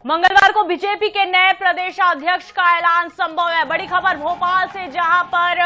मंगलवार को बीजेपी के नए प्रदेशाध्यक्ष का ऐलान संभव है। बड़ी खबर भोपाल से, जहां पर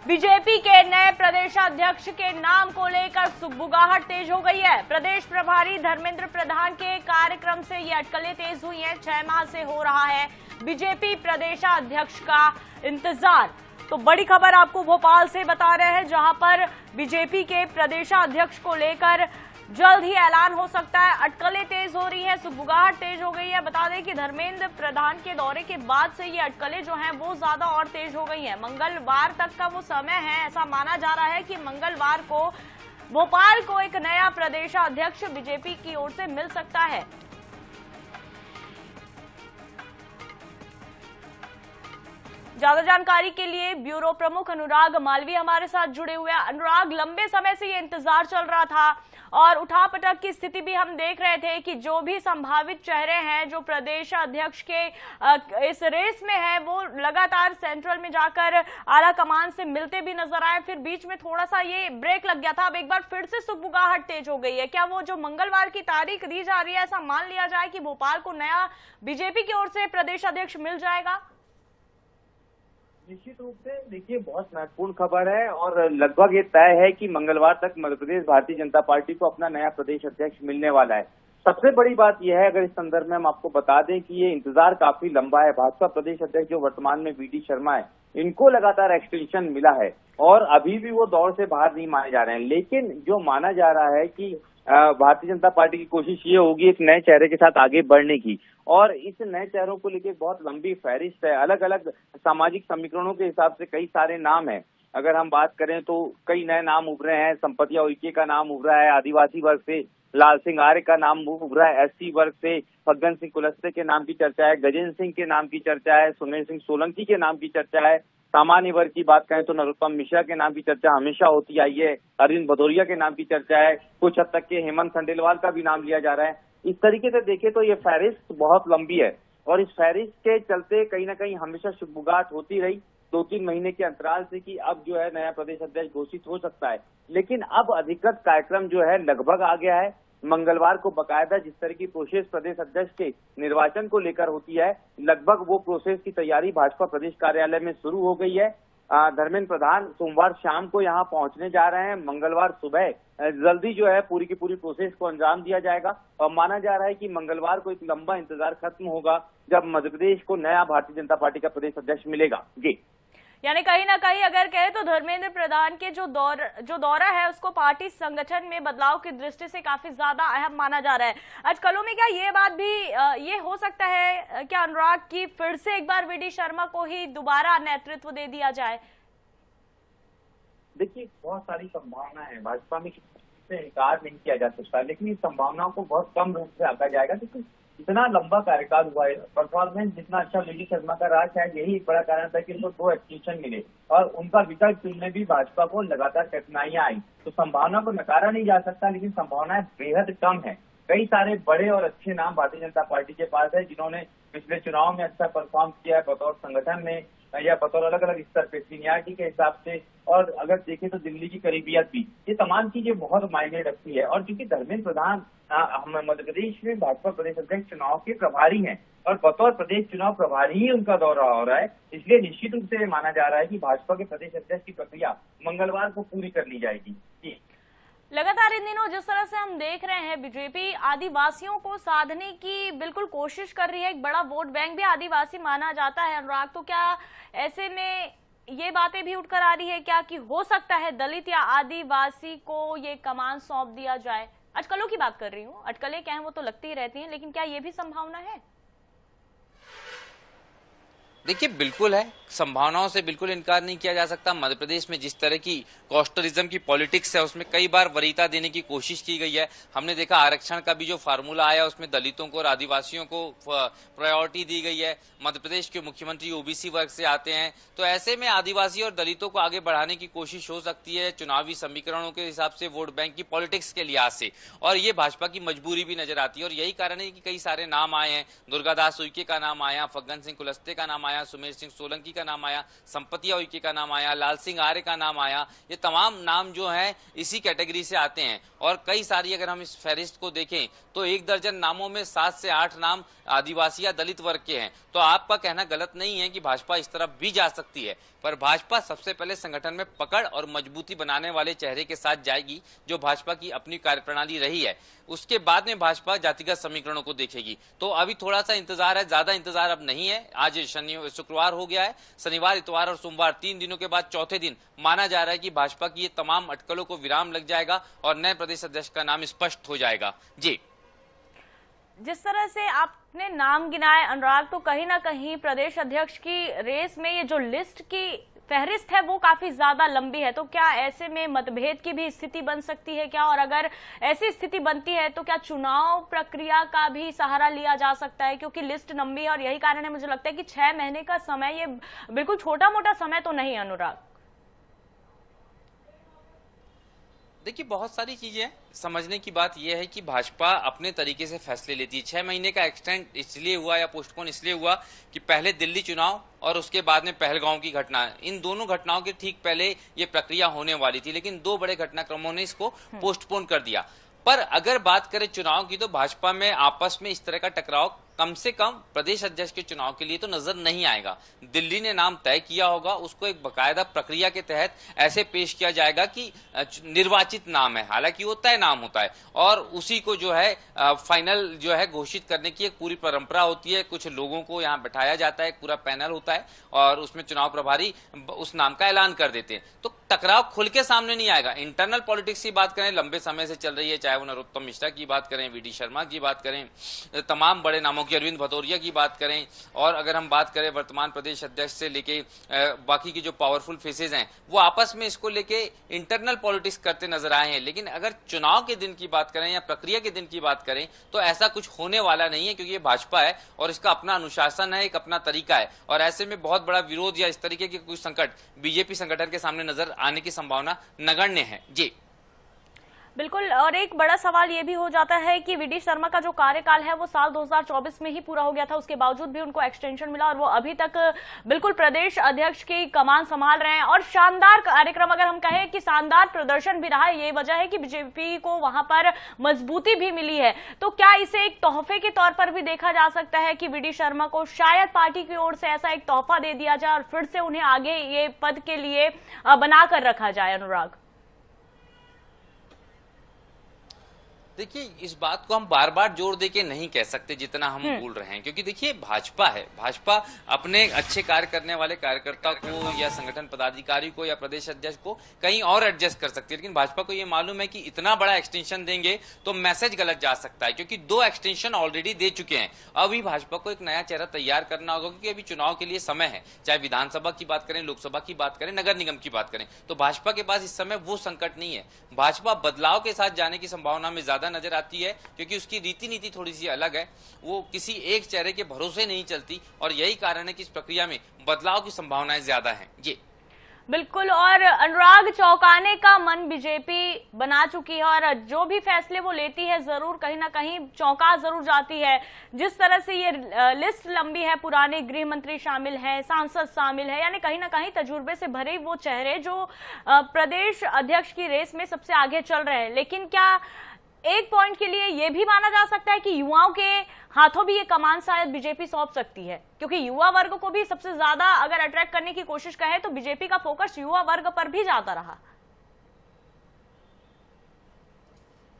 बीजेपी के नए प्रदेशाध्यक्ष के नाम को लेकर सुगबुगाहट तेज हो गई है। प्रदेश प्रभारी धर्मेंद्र प्रधान के कार्यक्रम से ये अटकलें तेज हुई हैं। 6 माह से हो रहा है बीजेपी प्रदेशाध्यक्ष का इंतजार। तो बड़ी खबर आपको भोपाल से बता रहे हैं, जहां पर बीजेपी के प्रदेशाध्यक्ष को लेकर जल्द ही ऐलान हो सकता है। अटकलें तेज हो रही है, सुगबुगाहट तेज हो गई है। बता दें कि धर्मेंद्र प्रधान के दौरे के बाद से ये अटकलें जो हैं वो ज्यादा और तेज हो गई हैं। मंगलवार तक का वो समय है, ऐसा माना जा रहा है कि मंगलवार को भोपाल को एक नया प्रदेशाध्यक्ष बीजेपी की ओर से मिल सकता है। ज्यादा जानकारी के लिए ब्यूरो प्रमुख अनुराग मालवीय हमारे साथ जुड़े हुए हैं। अनुराग, लंबे समय से ये इंतजार चल रहा था और उठापटक की स्थिति भी हम देख रहे थे कि जो भी संभावित चेहरे हैं जो प्रदेश अध्यक्ष के इस रेस में है, वो लगातार सेंट्रल में जाकर आला कमान से मिलते भी नजर आए। फिर बीच में थोड़ा सा ये ब्रेक लग गया था, अब एक बार फिर से सुगबुगाहट तेज हो गई है। क्या वो जो मंगलवार की तारीख दी जा रही है, ऐसा मान लिया जाए कि भोपाल को नया बीजेपी की ओर से प्रदेश अध्यक्ष मिल जाएगा? निश्चित रूप से देखिए, बहुत महत्वपूर्ण खबर है और लगभग ये तय है कि मंगलवार तक मध्य प्रदेश भारतीय जनता पार्टी को अपना नया प्रदेश अध्यक्ष मिलने वाला है। सबसे बड़ी बात यह है, अगर इस संदर्भ में हम आपको बता दें कि ये इंतजार काफी लंबा है। भाजपा प्रदेश अध्यक्ष जो वर्तमान में वी डी शर्मा है, इनको लगातार एक्सटेंशन मिला है और अभी भी वो दौर से बाहर नहीं माने जा रहे हैं। लेकिन जो माना जा रहा है कि भारतीय जनता पार्टी की कोशिश ये होगी एक नए चेहरे के साथ आगे बढ़ने की, और इस नए चेहरों को लेकर बहुत लंबी फहरिस्त है। अलग अलग सामाजिक समीकरणों के हिसाब से कई सारे नाम हैं। अगर हम बात करें तो कई नए नाम उभरे हैं। संपतिया उइके का नाम उभरा है, आदिवासी वर्ग से लाल सिंह आर्य का नाम उभरा है, एससी वर्ग से फग्गन सिंह कुलस्ते के नाम की चर्चा है, गजेंद्र सिंह के नाम की चर्चा है, सुनील सिंह सोलंकी के नाम की चर्चा है। सामान्य वर्ग की बात करें तो नरोत्तम मिश्रा के नाम की चर्चा हमेशा होती आई है, अरविंद भदौरिया के नाम की चर्चा है, कुछ हद तक के हेमंत खंडेलवाल का भी नाम लिया जा रहा है। इस तरीके से देखें तो ये फहरिस्त बहुत लंबी है और इस फहरिस्त के चलते कहीं ना कहीं हमेशा सुगबुगाहट होती रही 2-3 महीने के अंतराल से कि अब जो है नया प्रदेश अध्यक्ष घोषित हो सकता है। लेकिन अब अधिकृत कार्यक्रम जो है लगभग आ गया है। मंगलवार को बकायदा जिस तरह की प्रोसेस प्रदेश अध्यक्ष के निर्वाचन को लेकर होती है, लगभग वो प्रोसेस की तैयारी भाजपा प्रदेश कार्यालय में शुरू हो गई है। धर्मेंद्र प्रधान सोमवार शाम को यहाँ पहुंचने जा रहे हैं। मंगलवार सुबह जल्दी जो है पूरी की पूरी प्रोसेस को अंजाम दिया जाएगा और माना जा रहा है कि मंगलवार को एक लंबा इंतजार खत्म होगा जब मध्य प्रदेश को नया भारतीय जनता पार्टी का प्रदेश अध्यक्ष मिलेगा। जी, यानी कहीं ना कहीं अगर कहे तो धर्मेंद्र प्रधान के जो दौरा है उसको पार्टी संगठन में बदलाव की दृष्टि से काफी ज्यादा अहम माना जा रहा है। आजकलों में क्या ये बात भी ये हो सकता है क्या अनुराग की फिर से एक बार वी डी शर्मा को ही दोबारा नेतृत्व दे दिया जाए? देखिए, बहुत सारी संभावना है, भाजपा में से इनकार नहीं किया जा सकता, लेकिन इस संभावनाओं को बहुत कम रूप से आंका जाएगा क्योंकि इतना लंबा कार्यकाल हुआ है। परफॉर्मेंस जितना अच्छा वी डी शर्मा का रहा, शायद यही एक बड़ा कारण था कि उनको 2 एक्सटेंशन मिले और उनका विकल्प चुनने भी भाजपा को लगातार कठिनाइयां आई। तो संभावना को नकारा नहीं जा सकता, लेकिन संभावनाएं बेहद कम है। कई सारे बड़े और अच्छे नाम भारतीय जनता पार्टी के पास है जिन्होंने पिछले चुनाव में अच्छा परफॉर्म किया है बतौर संगठन में या बतौर अलग अलग स्तर पे सीनियरिटी के हिसाब से, और अगर देखें तो दिल्ली की करीबियत भी, ये तमाम चीजें बहुत मायने रखती है। और क्योंकि धर्मेंद्र प्रधान मध्य प्रदेश में भाजपा प्रदेश अध्यक्ष चुनाव के प्रभारी हैं और बतौर प्रदेश चुनाव प्रभारी ही उनका दौरा हो रहा है, इसलिए निश्चित रूप से माना जा रहा है कि भाजपा के प्रदेश अध्यक्ष की प्रक्रिया मंगलवार को पूरी कर ली जाएगी। लगातार इन दिनों जिस तरह से हम देख रहे हैं बीजेपी आदिवासियों को साधने की बिल्कुल कोशिश कर रही है। एक बड़ा वोट बैंक भी आदिवासी माना जाता है अनुराग, तो क्या ऐसे में ये बातें भी उठकर आ रही है क्या कि हो सकता है दलित या आदिवासी को ये कमान सौंप दिया जाए? अटकलों की बात कर रही हूँ, अटकलें क्या है वो तो लगती ही रहती हैं, लेकिन क्या ये भी संभावना है? देखिए, बिल्कुल है, संभावनाओं से बिल्कुल इनकार नहीं किया जा सकता। मध्य प्रदेश में जिस तरह की कोस्टलिज्म की पॉलिटिक्स है उसमें कई बार वरीयता देने की कोशिश की गई है। हमने देखा आरक्षण का भी जो फार्मूला आया उसमें दलितों को और आदिवासियों को प्रायोरिटी दी गई है। मध्य प्रदेश के मुख्यमंत्री ओबीसी वर्ग से आते हैं, तो ऐसे में आदिवासी और दलितों को आगे बढ़ाने की कोशिश हो सकती है चुनावी समीकरणों के हिसाब से, वोट बैंक की पॉलिटिक्स के लिहाज से, और ये भाजपा की मजबूरी भी नजर आती है। और यही कारण है कि कई सारे नाम आए हैं। दुर्गादास उइके का नाम आया, फग्गन सिंह कुलस्ते का नाम आया, आया, सुमेर सिंह सोलंकी का नाम आया, संपतिया उइके का नाम आया, लाल सिंह आर्य का नाम आया। ये तमाम नाम जो हैं इसी कैटेगरी से आते हैं। और कई सारी अगर हम इस फहरिस्त को देखें तो 1 दर्जन नामों में 7 से 8 नाम आदिवासी या दलित वर्ग के हैं। तो आपका कहना गलत नहीं है कि भाजपा इस तरफ भी जा सकती है, पर भाजपा सबसे पहले संगठन में पकड़ और मजबूती बनाने वाले चेहरे के साथ जाएगी, जो भाजपा की अपनी कार्यप्रणाली रही है। उसके बाद में भाजपा जातिगत समीकरणों को देखेगी। तो अभी थोड़ा सा इंतजार है, ज्यादा इंतजार अब नहीं है। आज शुक्रवार हो गया है, शनिवार, इतवार और सोमवार 3 दिनों के बाद चौथे दिन माना जा रहा है कि भाजपा की ये तमाम अटकलों को विराम लग जाएगा और नए प्रदेश अध्यक्ष का नाम स्पष्ट हो जाएगा। जी, जिस तरह से आपने नाम गिनाए अनुराग, तो कहीं ना कहीं प्रदेश अध्यक्ष की रेस में ये जो लिस्ट की फहरिस्त है वो काफी ज्यादा लंबी है। तो क्या ऐसे में मतभेद की भी स्थिति बन सकती है क्या? और अगर ऐसी स्थिति बनती है तो क्या चुनाव प्रक्रिया का भी सहारा लिया जा सकता है? क्योंकि लिस्ट लंबी है और यही कारण है, मुझे लगता है कि 6 महीने का समय ये बिल्कुल छोटा मोटा समय तो नहीं। अनुराग, देखिए बहुत सारी चीजें समझने की बात यह है कि भाजपा अपने तरीके से फैसले लेती है। 6 महीने का एक्सटेंड इसलिए हुआ या पोस्टपोन इसलिए हुआ कि पहले दिल्ली चुनाव और उसके बाद में पहलगांव की घटना, इन दोनों घटनाओं के ठीक पहले ये प्रक्रिया होने वाली थी, लेकिन 2 बड़े घटनाक्रमों ने इसको पोस्टपोन कर दिया। पर अगर बात करें चुनाव की तो भाजपा में आपस में इस तरह का टकराव कम से कम प्रदेश अध्यक्ष के चुनाव के लिए तो नजर नहीं आएगा। दिल्ली ने नाम तय किया होगा, उसको एक बकायदा प्रक्रिया के तहत ऐसे पेश किया जाएगा कि निर्वाचित नाम है, हालांकि वो तय नाम होता है और उसी को जो है फाइनल जो है घोषित करने की एक पूरी परंपरा होती है। कुछ लोगों को यहाँ बैठाया जाता है, एक पूरा पैनल होता है और उसमें चुनाव प्रभारी उस नाम का ऐलान कर देते हैं। तो टकराव खुल के सामने नहीं आएगा। इंटरनल पॉलिटिक्स की बात करें, लंबे समय से चल रही है, चाहे वो नरोत्तम मिश्रा की बात करें, वीडी शर्मा की बात करें, तमाम बड़े नामों की, अरविंद भदौरिया की बात करें, और अगर हम बात करें वर्तमान प्रदेश अध्यक्ष से लेके बाकी की जो पावरफुल फेसेस हैं वो आपस में इसको लेके इंटरनल पॉलिटिक्स करते नजर आए हैं। लेकिन अगर चुनाव के दिन की बात करें या प्रक्रिया के दिन की बात करें तो ऐसा कुछ होने वाला नहीं है, क्योंकि ये भाजपा है और इसका अपना अनुशासन है, एक अपना तरीका है और ऐसे में बहुत बड़ा विरोध या इस तरीके के कुछ संकट बीजेपी संगठन के सामने नजर आने की संभावना नगण्य है। जी बिल्कुल। और एक बड़ा सवाल ये भी हो जाता है कि वीडी शर्मा का जो कार्यकाल है वो साल 2024 में ही पूरा हो गया था, उसके बावजूद भी उनको एक्सटेंशन मिला और वो अभी तक बिल्कुल प्रदेश अध्यक्ष की कमान संभाल रहे हैं। और शानदार कार्यक्रम, अगर हम कहें कि शानदार प्रदर्शन भी रहा है, ये वजह है कि बीजेपी को वहां पर मजबूती भी मिली है। तो क्या इसे एक तोहफे के तौर पर भी देखा जा सकता है कि वीडी शर्मा को शायद पार्टी की ओर से ऐसा एक तोहफा दे दिया जाए और फिर से उन्हें आगे ये पद के लिए बनाकर रखा जाए? अनुराग, देखिए इस बात को हम बार बार जोर देके नहीं कह सकते जितना हम बोल रहे हैं, क्योंकि देखिए भाजपा है, भाजपा अपने अच्छे कार्य करने वाले कार्यकर्ता को या संगठन पदाधिकारी को या प्रदेश अध्यक्ष को कहीं और एडजस्ट कर सकती है। लेकिन भाजपा को ये मालूम है कि इतना बड़ा एक्सटेंशन देंगे तो मैसेज गलत जा सकता है, क्योंकि 2 एक्सटेंशन ऑलरेडी दे चुके हैं। अभी भाजपा को एक नया चेहरा तैयार करना होगा, क्योंकि अभी चुनाव के लिए समय है। चाहे विधानसभा की बात करें, लोकसभा की बात करें, नगर निगम की बात करें, तो भाजपा के पास इस समय वो संकट नहीं है। भाजपा बदलाव के साथ जाने की संभावना में ज्यादा नजर आती है, क्योंकि उसकी रीति नीति थोड़ी सी अलग है। वो किसी एक चेहरे के भरोसे नहीं चलती और यही कारण है कि इस प्रक्रिया में बदलाव की संभावनाएं ज्यादा हैं। ये बिल्कुल। और अनुराग, चौंकाने का मन बीजेपी बना चुकी है और जो भी फैसले वो लेती है जरूर कहीं ना कहीं चौंका जरूर जाती है। जिस तरह से ये लिस्ट लंबी है, पुराने गृह मंत्री शामिल हैं, सांसद शामिल है, यानी कहीं ना कहीं तजुर्बे से भरे वो चेहरे जो प्रदेश अध्यक्ष की रेस में सबसे आगे चल रहे हैं। लेकिन क्या एक पॉइंट के लिए यह भी माना जा सकता है कि युवाओं के हाथों भी ये कमान शायद बीजेपी सौंप सकती है? क्योंकि युवा वर्ग को भी सबसे ज्यादा अगर अट्रैक्ट करने की कोशिश करें तो बीजेपी का फोकस युवा वर्ग पर भी ज्यादा रहा।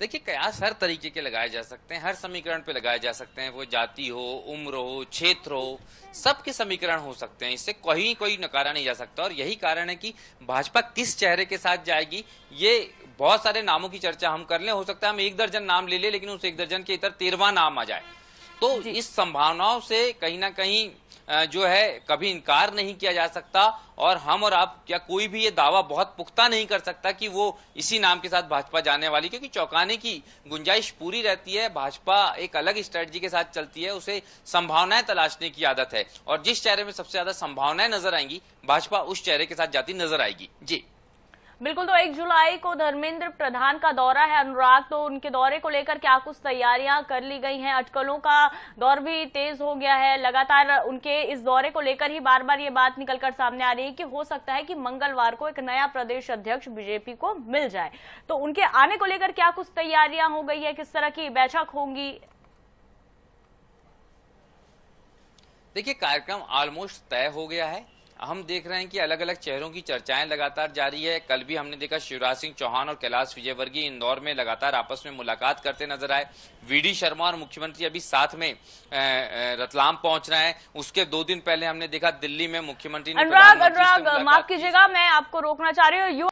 देखिए कयास हर तरीके के लगाए जा सकते हैं, हर समीकरण पे लगाए जा सकते हैं, वो जाति हो, उम्र हो, क्षेत्र हो, सबके समीकरण हो सकते हैं। इससे कोई नकारा नहीं जा सकता और यही कारण है कि भाजपा किस चेहरे के साथ जाएगी। ये बहुत सारे नामों की चर्चा हम कर लें, हो सकता है हम 1 दर्जन नाम ले लें, लेकिन उस 1 दर्जन के इतर 13वां नाम आ जाए। तो इस संभावनाओं से कहीं ना कहीं जो है कभी इनकार नहीं किया जा सकता और हम और आप क्या कोई भी ये दावा बहुत पुख्ता नहीं कर सकता कि वो इसी नाम के साथ भाजपा जाने वाली, क्योंकि चौंकाने की गुंजाइश पूरी रहती है। भाजपा एक अलग स्ट्रेटजी के साथ चलती है, उसे संभावनाएं तलाशने की आदत है और जिस चेहरे में सबसे ज्यादा संभावनाएं नजर आएंगी भाजपा उस चेहरे के साथ जाती नजर आएगी। जी बिल्कुल, तो 1 जुलाई को धर्मेंद्र प्रधान का दौरा है अनुराग, तो उनके दौरे को लेकर क्या कुछ तैयारियां कर ली गई हैं? अटकलों का दौर भी तेज हो गया है, लगातार उनके इस दौरे को लेकर ही बार बार ये बात निकलकर सामने आ रही है कि हो सकता है कि मंगलवार को एक नया प्रदेश अध्यक्ष बीजेपी को मिल जाए। तो उनके आने को लेकर क्या कुछ तैयारियां हो गई है, किस तरह की बैठक होंगी? देखिए, कार्यक्रम ऑलमोस्ट तय हो गया है। हम देख रहे हैं कि अलग अलग चेहरों की चर्चाएं लगातार जारी है। कल भी हमने देखा शिवराज सिंह चौहान और कैलाश विजयवर्गीय इंदौर में लगातार आपस में मुलाकात करते नजर आए। वीडी शर्मा और मुख्यमंत्री अभी साथ में रतलाम पहुंच रहे हैं। उसके 2 दिन पहले हमने देखा दिल्ली में मुख्यमंत्री ने अनुराग, माफ कीजिएगा, मैं आपको रोकना चाह रही हूँ।